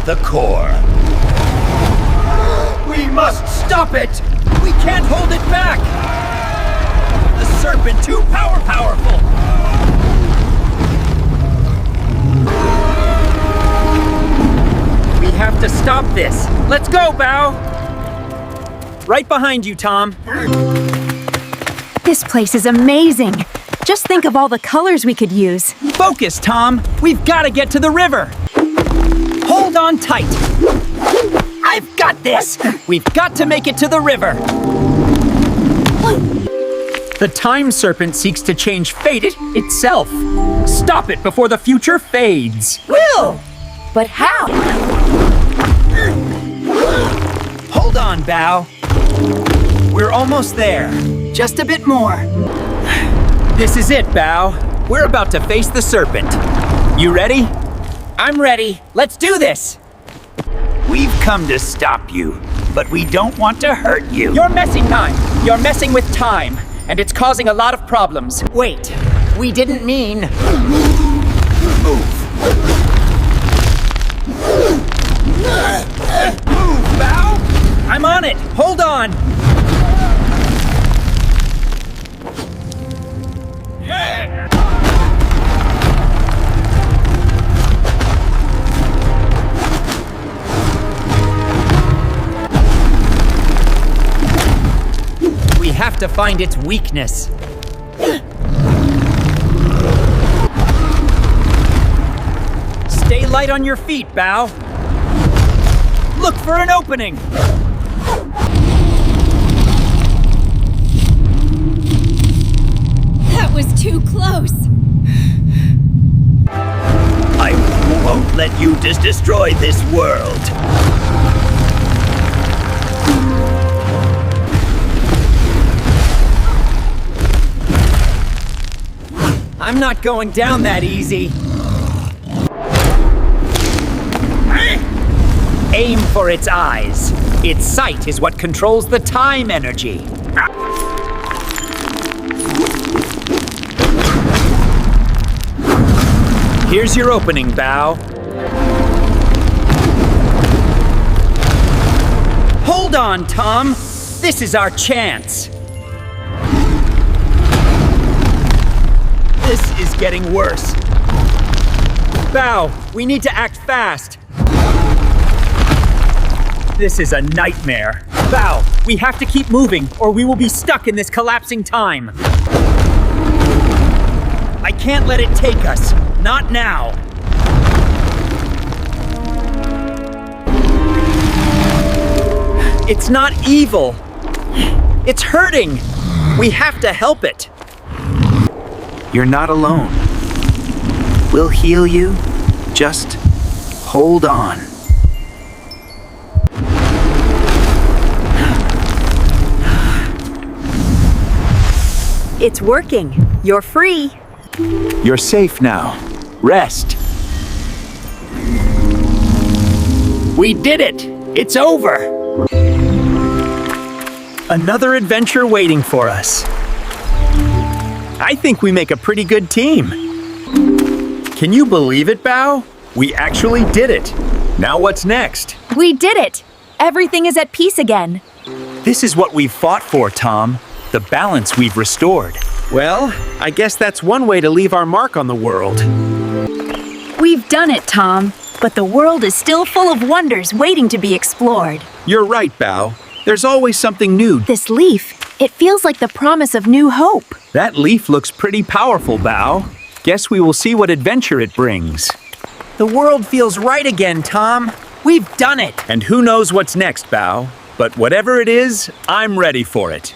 the core. We must stop it! We can't hold it back! The serpent too powerful! We have to stop this. Let's go, Bao! Right behind you, Tom. This place is amazing. Just think of all the colors we could use. Focus, Tom. We've got to get to the river. Hold on tight. I've got this. We've got to make it to the river. The Time Serpent seeks to change fate itself. Stop it before the future fades. Will! But how? Hold on, Bao. We're almost there. Just a bit more. This is it, Bao. We're about to face the serpent. You ready? I'm ready. Let's do this. We've come to stop you, but we don't want to hurt you. You're messing time. You're messing with time, and it's causing a lot of problems. Wait, we didn't mean... Move, Bao! I'm on it. Hold on. We have to find its weakness. Stay light on your feet, Bao. Look for an opening. That was too close. I won't let you destroy this world. I'm not going down that easy. Aim for its eyes. Its sight is what controls the time energy. Here's your opening, Bao. Hold on, Tom. This is our chance. This is getting worse. Bao, we need to act fast. This is a nightmare. Bao, we have to keep moving, or we will be stuck in this collapsing time. I can't let it take us. Not now. It's not evil. It's hurting. We have to help it. You're not alone. We'll heal you. Just hold on. It's working. You're free. You're safe now. Rest. We did it! It's over! Another adventure waiting for us. I think we make a pretty good team. Can you believe it, Bao? We actually did it. Now what's next? We did it. Everything is at peace again. This is what we've fought for, Tom. The balance we've restored. Well, I guess that's one way to leave our mark on the world. We've done it, Tom. But the world is still full of wonders waiting to be explored. You're right, Bao. There's always something new. This leaf, it feels like the promise of new hope. That leaf looks pretty powerful, Bao. Guess we will see what adventure it brings. The world feels right again, Tom. We've done it. And who knows what's next, Bao. But whatever it is, I'm ready for it.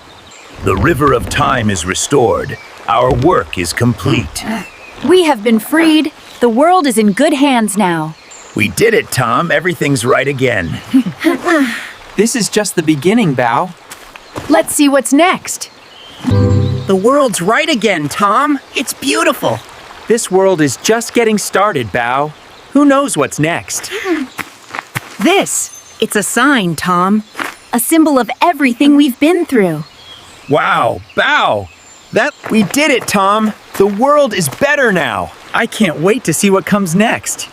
The river of time is restored. Our work is complete. We have been freed. The world is in good hands now. We did it, Tom. Everything's right again. This is just the beginning, Bao. Let's see what's next. The world's right again, Tom. It's beautiful. This world is just getting started, Bao. Who knows what's next? This, it's a sign, Tom. A symbol of everything we've been through. Wow, Bao! We did it, Tom! The world is better now! I can't wait to see what comes next.